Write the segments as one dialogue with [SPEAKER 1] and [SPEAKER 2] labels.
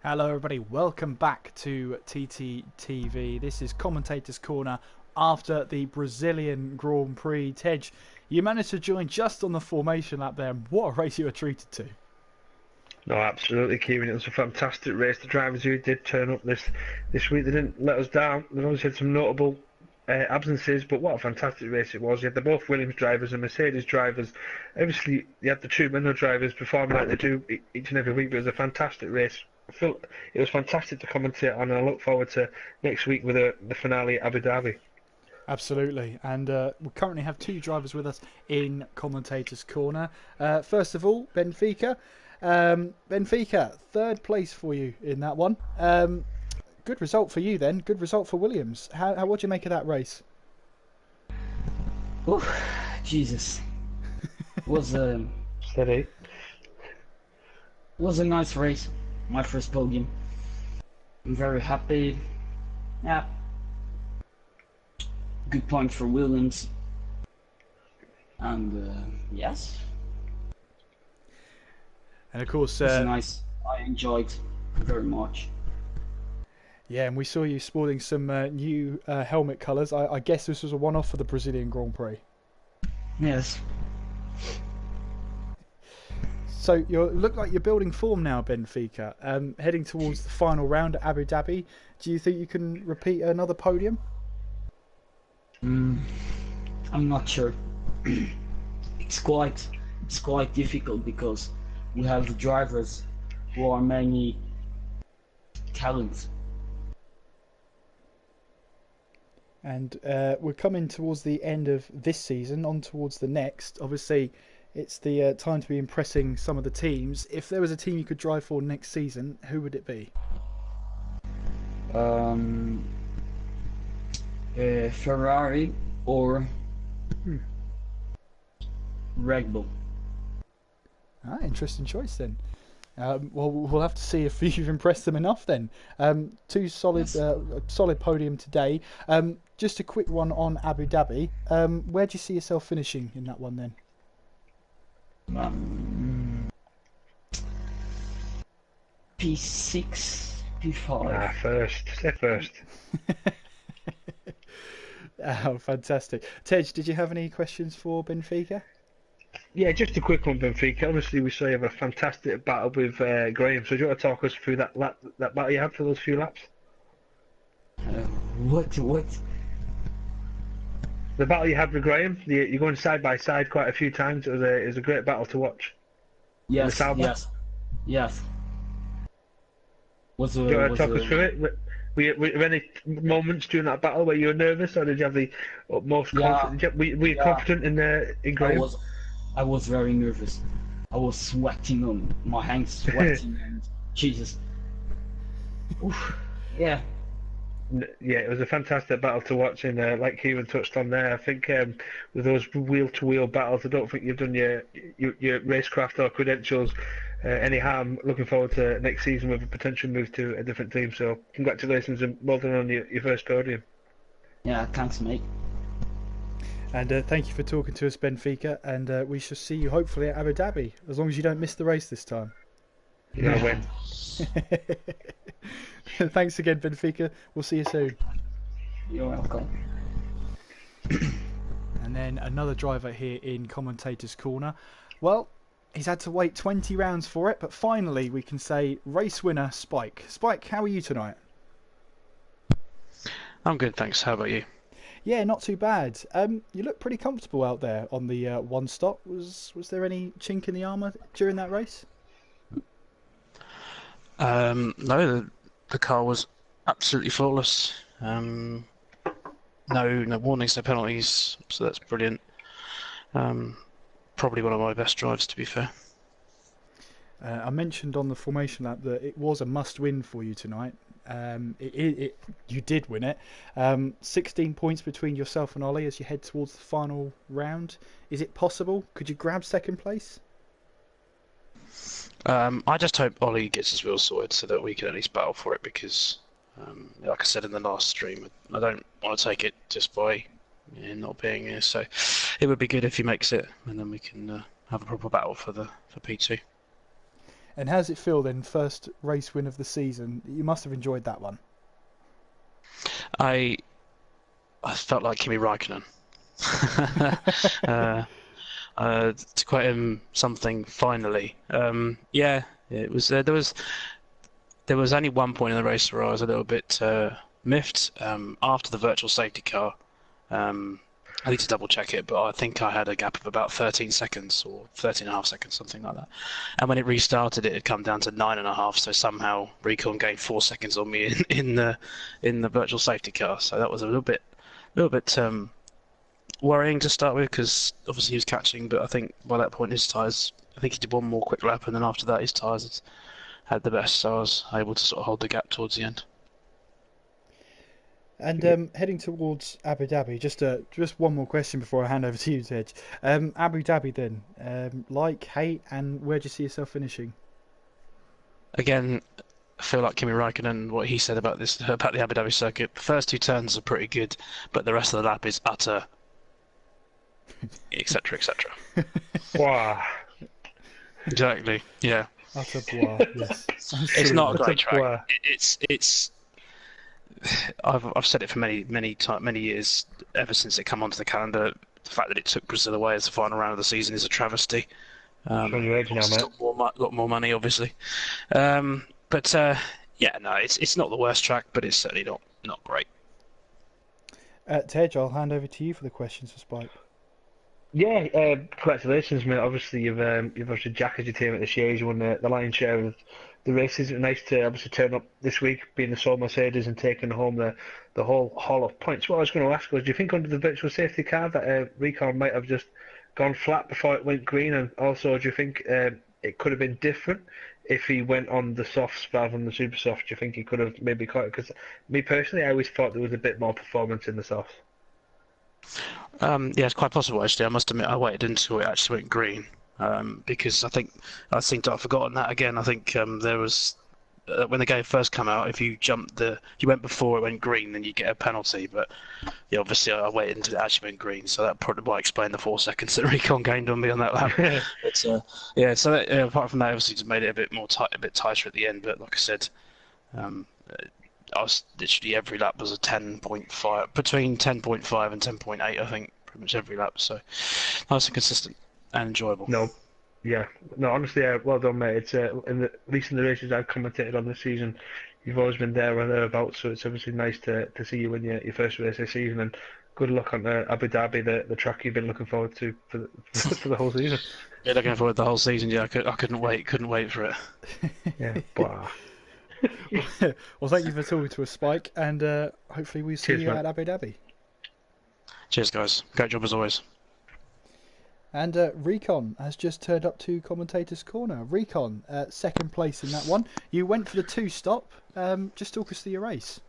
[SPEAKER 1] Hello everybody, welcome back to TTTV. This is Commentators Corner after the Brazilian Grand Prix. Tej, you managed to join just on the formation lap there, and what a race you were treated to.
[SPEAKER 2] No, absolutely, Kieran. It was a fantastic race. The drivers who did turn up this week, they didn't let us down. They've obviously had some notable absences, but what a fantastic race it was. You had the both Williams drivers and Mercedes drivers. Obviously, you had the two Renault drivers performing like they do each and every week, but it was a fantastic race. I feel it was fantastic to commentate on, and I look forward to next week with the finale at Abu Dhabi.
[SPEAKER 1] Absolutely, and we currently have two drivers with us in Commentators Corner. First of all, Benfica. Benfica, third place for you in that one. Good result for you then. Good result for Williams. What do you make of that race?
[SPEAKER 3] Oh, Jesus. Was
[SPEAKER 2] Steady.
[SPEAKER 3] was a nice race. My first podium. I'm very happy. Yeah. Good point for Williams. And yes.
[SPEAKER 1] And of course,
[SPEAKER 3] It was nice. I enjoyed very much.
[SPEAKER 1] Yeah, and we saw you sporting some new helmet colours. I guess this was a one-off for the Brazilian Grand Prix.
[SPEAKER 3] Yes.
[SPEAKER 1] So you look like you're building form now, Benfica. Heading towards the final round at Abu Dhabi. Do you think you can repeat another podium?
[SPEAKER 3] I'm not sure. It's quite difficult because we have drivers who are mainly talents.
[SPEAKER 1] And we're coming towards the end of this season, on towards the next. Obviously, it's the time to be impressing some of the teams. If there was a team you could drive for next season, who would it be?
[SPEAKER 3] Ferrari or Red Bull.
[SPEAKER 1] Interesting choice then. Well, we'll have to see if you've impressed them enough then. Two solid, solid podium today. Just a quick one on Abu Dhabi. Where do you see yourself finishing in that one then?
[SPEAKER 3] P6, P5.
[SPEAKER 2] First. Say first.
[SPEAKER 1] Oh, fantastic. Tej, did you have any questions for Benfica?
[SPEAKER 2] Yeah, just a quick one, Benfica. Obviously, we saw you have a fantastic battle with Graham. So, do you want to talk us through that battle you had for those few laps?
[SPEAKER 3] What?
[SPEAKER 2] The battle you had with Graham. You're going side by side quite a few times. It was a great battle to watch.
[SPEAKER 3] Yes.
[SPEAKER 2] Do you want to talk us through it? Were there any moments during that battle where you were nervous, or did you have the utmost confidence? Were you confident in Graham?
[SPEAKER 3] I was very nervous. I was sweating on my hands, sweating, and Jesus. Oof. Yeah.
[SPEAKER 2] Yeah, it was a fantastic battle to watch, and like Kieran touched on there, I think with those wheel-to-wheel battles, I don't think you've done your racecraft or credentials any harm. Looking forward to next season with a potential move to a different team. So congratulations and well done on your first podium.
[SPEAKER 3] Yeah, thanks, mate.
[SPEAKER 1] And thank you for talking to us, Benfica. And we shall see you hopefully at Abu Dhabi, as long as you don't miss the race this time.
[SPEAKER 2] You're gonna win.
[SPEAKER 1] Thanks again, Benfica. We'll see you soon.
[SPEAKER 3] You're welcome.
[SPEAKER 1] And then another driver here in Commentators Corner. Well, he's had to wait 20 rounds for it, but finally we can say race winner Spike. Spike, how are you tonight?
[SPEAKER 4] I'm good, thanks. How about you?
[SPEAKER 1] Yeah, not too bad. You look pretty comfortable out there on the one stop. Was there any chink in the armour during that race?
[SPEAKER 4] No, the car was absolutely flawless. No warnings, no penalties, so that's brilliant. Probably one of my best drives, to be fair.
[SPEAKER 1] I mentioned on the formation lap that it was a must-win for you tonight. You did win it. 16 points between yourself and Ollie as you head towards the final round. Is it possible? Could you grab second place?
[SPEAKER 4] I just hope Ollie gets his wheels sorted so that we can at least battle for it because, like I said in the last stream, I don't want to take it just by not being here. So it would be good if he makes it and then we can have a proper battle for P2.
[SPEAKER 1] And how does it feel then? First race win of the season. You must have enjoyed that one.
[SPEAKER 4] I felt like Kimi Raikkonen. To quote him something finally. Yeah, it was. There was only one point in the race where I was a little bit miffed after the virtual safety car. I need to double check it, but I think I had a gap of about 13 seconds or 13 and a half seconds, something like that. And when it restarted, it had come down to 9.5. So somehow Recon gained 4 seconds on me in the virtual safety car. So that was a little bit worrying to start with, because obviously he was catching. But I think by that point his tyres, I think he did one more quick lap, and then after that his tyres had the best. So I was able to sort of hold the gap towards the end.
[SPEAKER 1] And heading towards Abu Dhabi, just one more question before I hand over to you, Tej. Abu Dhabi then, like, hate, and where do you see yourself finishing?
[SPEAKER 4] Again, I feel like Kimi Raikkonen, what he said about the Abu Dhabi circuit. The first 2 turns are pretty good, but the rest of the lap is utter, etc., etc.
[SPEAKER 2] Wow.
[SPEAKER 4] Exactly. Yeah.
[SPEAKER 1] Utter blah. Yes.
[SPEAKER 4] It's not a great
[SPEAKER 2] Utter
[SPEAKER 4] track.
[SPEAKER 2] blah.
[SPEAKER 4] It's. I've said it for many years, ever since it came onto the calendar. The fact that it took Brazil away as the final round of the season is a travesty.
[SPEAKER 2] Showing your age now,
[SPEAKER 4] It's
[SPEAKER 2] mate.
[SPEAKER 4] got more money, obviously. Yeah, no, it's not the worst track, but it's certainly not great.
[SPEAKER 1] Tej, I'll hand over to you for the questions for Spike.
[SPEAKER 2] Yeah, congratulations, mate. Obviously, you've obviously jacked your team at this year. You won the lion's share of the races. It's nice to obviously turn up this week, being the sole Mercedes and taking home the whole haul of points. What I was going to ask was, do you think under the virtual safety car that Recon might have just gone flat before it went green? And also, do you think it could have been different if he went on the softs rather than the super soft? Do you think he could have maybe caught it? Because me personally, I always thought there was a bit more performance in the softs.
[SPEAKER 4] Yeah, it's quite possible actually. I must admit, I waited until it actually went green, because I seem to have forgotten that again. I think there was when the game first came out, if you you went before it went green, then you get a penalty. But yeah, obviously I waited until it actually went green, so that probably might explain the 4 seconds that Recon gained on me on that lap. But yeah, so apart from that, obviously just made it a bit tighter at the end. But like I said, I was literally every lap was a 10.5, between 10.5 and 10.8, I think, pretty much every lap. So nice and consistent and enjoyable.
[SPEAKER 2] No, honestly, well done, mate. It's at least in the races I've commentated on this season, you've always been there or thereabouts. So it's obviously nice to see you win your first race this season, and good luck on Abu Dhabi, the track you've been looking forward to for the whole season.
[SPEAKER 4] Yeah, looking forward to the whole season. Yeah, I couldn't wait for it.
[SPEAKER 2] Yeah, but.
[SPEAKER 1] Well, thank you for talking to us, Spike, and hopefully we see you
[SPEAKER 2] mate.
[SPEAKER 1] at Abu Dhabi.
[SPEAKER 4] Cheers, guys. Great job as always.
[SPEAKER 1] And Recon has just turned up to Commentators Corner. Recon, second place in that one. You went for the 2-stop. Just talk us through your race.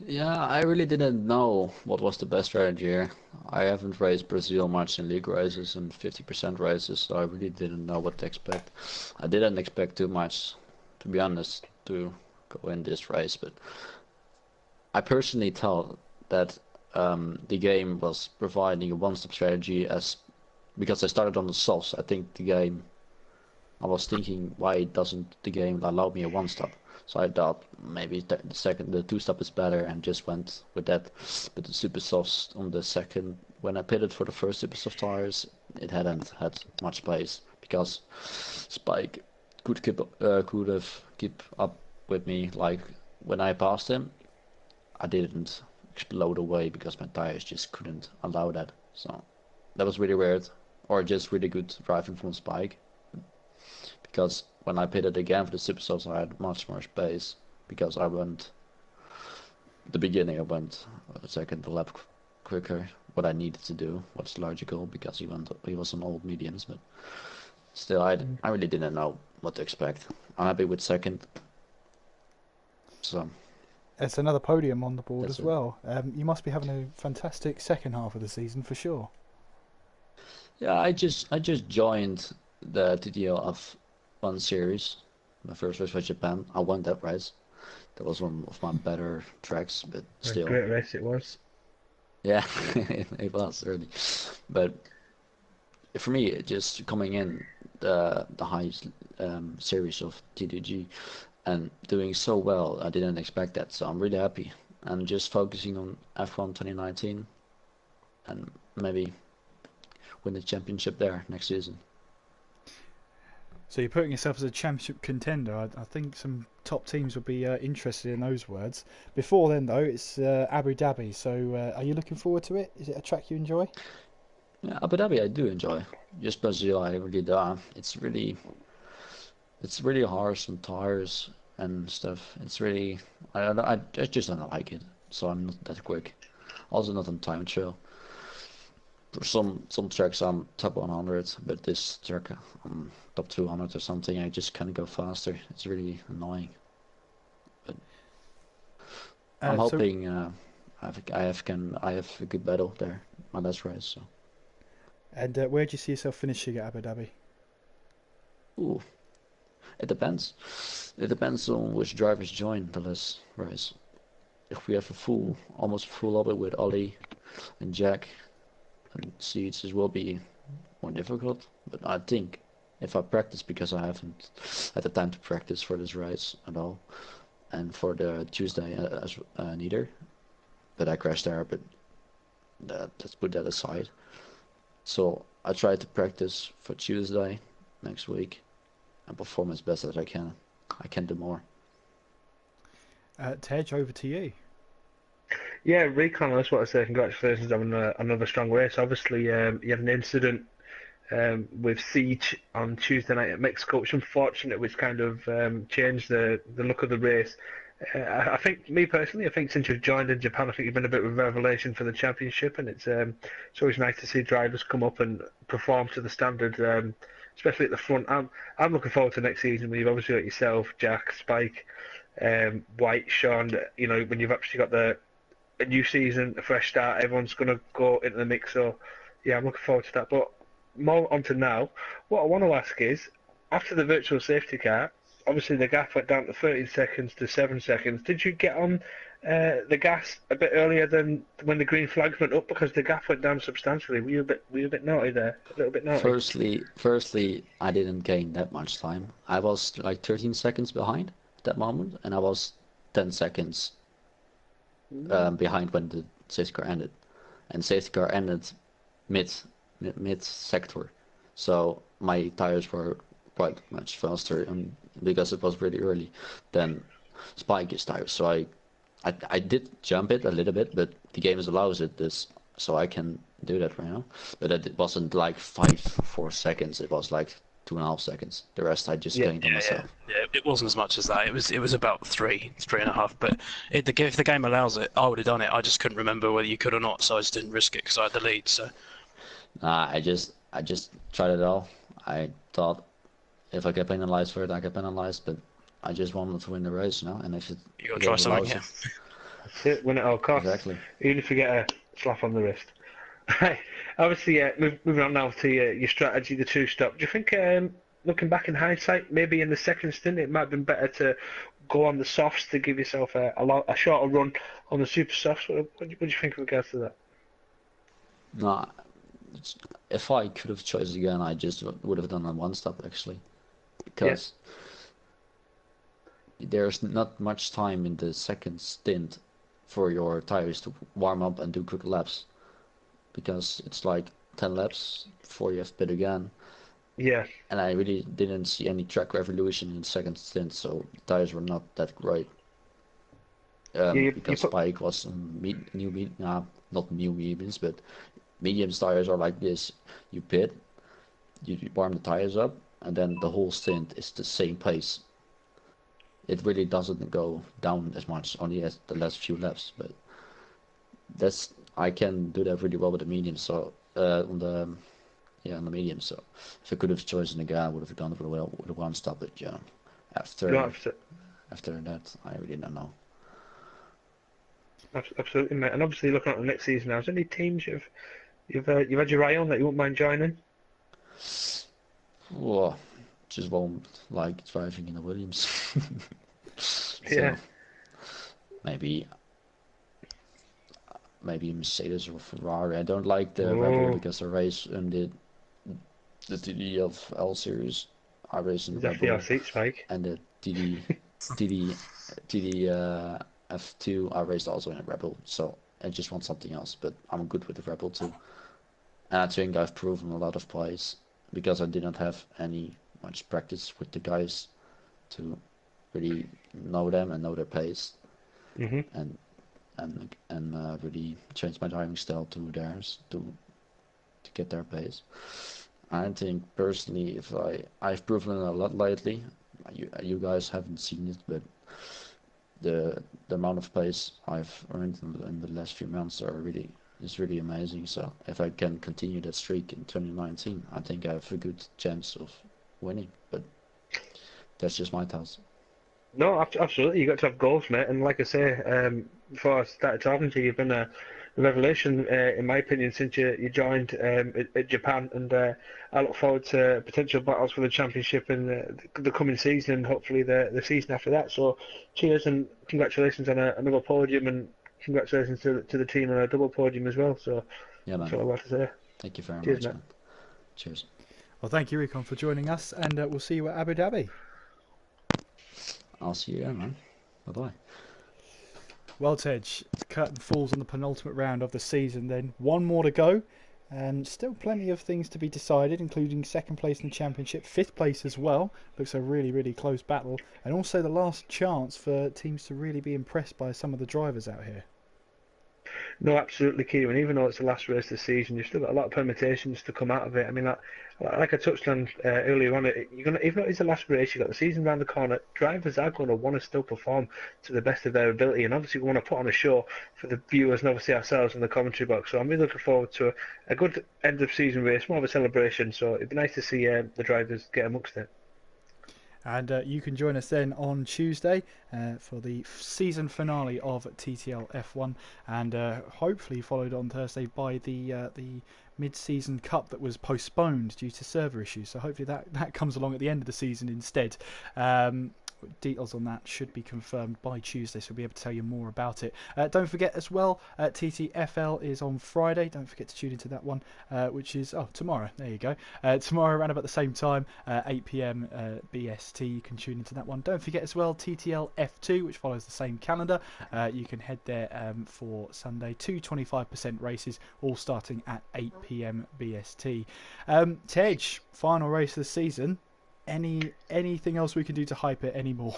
[SPEAKER 5] Yeah, I really didn't know what was the best strategy here. I haven't raced Brazil much in league races and 50% races, so I really didn't know what to expect. I didn't expect too much, to be honest, to go in this race, but I personally thought that the game was providing a one-stop strategy because I started on the softs. I was thinking, why doesn't the game allow me a one-stop? So I thought maybe the 2-stop is better, and just went with that. But the super softs on the second, when I pitted for the first super soft tires, it hadn't had much pace because Spike could have keep up with me. Like when I passed him, I didn't explode away because my tires just couldn't allow that. So that was really weird, or just really good driving from Spike. Because when I pitted again for the super softs, I had much more space because I went a second lap quicker. What I needed to do, what's logical, because he was on old mediums, but still, I really didn't know what to expect. I'm happy with second. So
[SPEAKER 1] It's another podium on the board
[SPEAKER 5] That's
[SPEAKER 1] as
[SPEAKER 5] it.
[SPEAKER 1] well. You must be having a fantastic second half of the season for sure.
[SPEAKER 5] yeah, I just joined the TTL F1 series. My first race was Japan. I won that race. That was one of my better tracks, but
[SPEAKER 2] A
[SPEAKER 5] still.
[SPEAKER 2] great race it was.
[SPEAKER 5] Yeah, it was early. But for me, just coming in, the highest series of TTG, and doing so well. I didn't expect that, so I'm really happy. And just focusing on F1 2019, and maybe win the championship there next season.
[SPEAKER 1] So you're putting yourself as a championship contender. I think some top teams would be interested in those words. Before then, though, it's Abu Dhabi. So are you looking forward to it? Is it a track you enjoy?
[SPEAKER 5] Yeah, Abu Dhabi I do enjoy. Just Brazil I really don't. It's really harsh on tires and stuff. It's really I just don't like it. So I'm not that quick. Also not on time trial. For some tracks I'm top 100, but this track I'm top 200 or something. I just can't go faster. It's really annoying. But I'm hoping I have a good battle there. My last race. So.
[SPEAKER 1] And where do you see yourself finishing at Abu Dhabi?
[SPEAKER 5] Ooh, it depends. It depends on which drivers join the last race. If we have almost full lobby with Ollie and Jack, and seats, it will be more difficult. But I think if I practice, because I haven't had the time to practice for this race at all, and for the Tuesday neither. But I crashed there. But let's put that aside. So I try to practice for Tuesday next week and perform as best as I can. I can do more.
[SPEAKER 1] Tej, over to you.
[SPEAKER 2] Yeah, Recon, I just want to say congratulations on another strong race. Obviously, you had an incident with Siege on Tuesday night at Mexico, which unfortunate, which kind of changed the look of the race. I think, me personally, I think since you've joined in Japan, I think you've been a bit of a revelation for the championship, and it's always nice to see drivers come up and perform to the standard, especially at the front. I'm looking forward to next season when you've obviously got yourself, Jack, Spike, White, Sean. You know, when you've actually got a new season, a fresh start, everyone's going to go into the mix. So, yeah, I'm looking forward to that. But more on to now. What I want to ask is, after the virtual safety car, obviously the gap went down to 13 seconds to 7 seconds. Did you get on the gas a bit earlier than when the green flags went up, because the gap went down substantially? Were you a bit naughty there? A little bit naughty?
[SPEAKER 5] Firstly, I didn't gain that much time. I was like 13 seconds behind at that moment, and I was 10 seconds behind when the safety car ended. And safety car ended mid sector, so my tires were quite much faster, and because it was really early than Spike's tires. So I did jump it a little bit, but the game allows it this, so I can do that right now. But it wasn't like 4 seconds. It was like 2.5 seconds. The rest I just gained on myself.
[SPEAKER 4] Yeah, it wasn't as much as that. It was about 3.5. But if the game allows it, I would have done it. I just couldn't remember whether you could or not, so I just didn't risk it because I had the lead. So.
[SPEAKER 5] I just tried it all. I thought if I get penalized for it, I get penalized. But I just wanted to win the race, you know. And if
[SPEAKER 4] you gotta try something, yeah.
[SPEAKER 2] That's it. Win at all costs.
[SPEAKER 5] Exactly.
[SPEAKER 2] Even if you get a slap on the wrist. Obviously, moving on now to your strategy, the two-stop. Do you think, looking back in hindsight, maybe in the second stint, it might have been better to go on the softs to give yourself a shorter run on the super softs? What do you think in regards to that?
[SPEAKER 5] No, if I could have chosen again, I just would have done a one-stop actually, because there's not much time in the second stint for your tires to warm up and do quick laps, because it's like 10 laps before you have to pit again.
[SPEAKER 2] Yeah.
[SPEAKER 5] And I really didn't see any track revolution in the second stint, so the tires were not that great. Because Spike was not new mediums, but mediums tires are like this. You pit, you warm the tires up, and then the whole stint is the same pace. It really doesn't go down as much, only as the last few laps. But I can do that really well with the medium. So on the medium. So if I could have chosen again, I would have gone with a one stop. But yeah, after that, I really don't know.
[SPEAKER 2] Absolutely, mate. And obviously, looking at the next season now, is there any teams you've had your eye on that you wouldn't mind joining?
[SPEAKER 5] Well, just won't like driving in the Williams.
[SPEAKER 2] Yeah.
[SPEAKER 5] Maybe Mercedes or Ferrari. I don't like the Red Bull because the race ended the TTFL series. I raced in the
[SPEAKER 2] Exactly our
[SPEAKER 5] Rebel,
[SPEAKER 2] seat, Spike.
[SPEAKER 5] and the TD F2. I raced also in a Rebel. So I just want something else. But I'm good with the Rebel too. And I think I've proven a lot of plays because I didn't have any much practice with the guys to really know them and know their pace,
[SPEAKER 2] Hmm.
[SPEAKER 5] and really change my driving style to theirs to get their pace. I think personally, if I've proven a lot lately. You guys haven't seen it, but the amount of pace I've earned in the last few months is really amazing. So if I can continue that streak in 2019, I think I have a good chance of winning. But that's just my thoughts.
[SPEAKER 2] No, absolutely. You got to have goals, mate. And like I say, before I started talking to you, you've been a revelation, in my opinion, since you joined at Japan. And I look forward to potential battles for the championship in the coming season, and hopefully the season after that. So, cheers and congratulations on another podium, and congratulations to the team on a double podium as well. So,
[SPEAKER 5] Yeah,
[SPEAKER 2] that's
[SPEAKER 5] man.
[SPEAKER 2] all I want to say.
[SPEAKER 5] Thank you very
[SPEAKER 2] Cheers,
[SPEAKER 5] much,
[SPEAKER 2] mate.
[SPEAKER 5] man. Cheers.
[SPEAKER 1] Well, thank you, Recon, for joining us, and we'll see you at Abu Dhabi.
[SPEAKER 5] I'll see you there, man. Bye bye.
[SPEAKER 1] Well, Tej, the curtain falls on the penultimate round of the season then. One more to go, and still plenty of things to be decided, including second place in the championship, fifth place as well. Looks a really, really close battle, and also the last chance for teams to really be impressed by some of the drivers out here.
[SPEAKER 2] No, absolutely, Kieran. Even though it's the last race of the season, you've still got a lot of permutations to come out of it. I mean, like I touched on earlier on, you're gonna, even though it's the last race, you've got the season round the corner. Drivers are going to want to still perform to the best of their ability, and obviously we want to put on a show for the viewers and obviously ourselves in the commentary box. So I'm really looking forward to a good end of season race, more of a celebration. So it'd be nice to see the drivers get amongst it.
[SPEAKER 1] And you can join us then on Tuesday for the season finale of TTL F1, and hopefully followed on Thursday by the mid-season cup that was postponed due to server issues. So hopefully that comes along at the end of the season instead. Details on that should be confirmed by Tuesday, so we'll be able to tell you more about it. Don't forget as well, TTFL is on Friday. Don't forget to tune into that one, which is tomorrow. There you go. Tomorrow around about the same time, 8 p.m. BST. You can tune into that one. Don't forget as well, TTL F2, which follows the same calendar. You can head there for Sunday. 2 25% races, all starting at 8 p.m. BST. Tej, final race of the season. Anything else we can do to hype it anymore?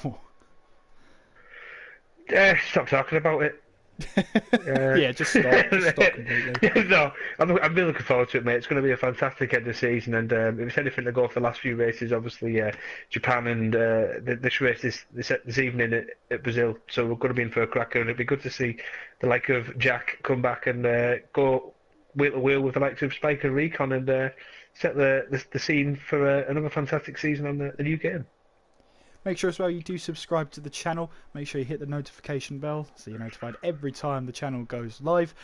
[SPEAKER 2] Stop talking about it.
[SPEAKER 1] Yeah, just stop completely.
[SPEAKER 2] No, I'm really looking forward to it, mate. It's going to be a fantastic end of season, and if it's anything to go for the last few races, obviously Japan and this race this evening at Brazil. So we're going to be in for a cracker, and it'd be good to see the like of Jack come back and go wheel to wheel with the likes of Spike and Recon, and set the scene for another fantastic season on the new game.
[SPEAKER 1] Make sure as well you do subscribe to the channel. Make sure you hit the notification bell so you're notified every time the channel goes live.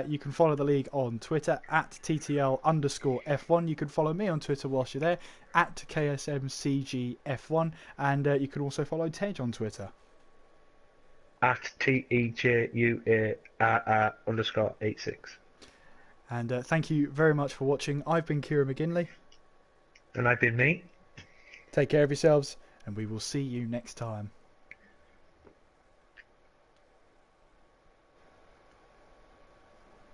[SPEAKER 1] You can follow the league on Twitter at TTL_F1. You can follow me on Twitter whilst you're there at KSMCGF1. And you can also follow Tej on Twitter
[SPEAKER 2] At TEJUARR_86.
[SPEAKER 1] And thank you very much for watching. I've been Kieran McGinley.
[SPEAKER 2] And I've been me.
[SPEAKER 1] Take care of yourselves, and we will see you next time.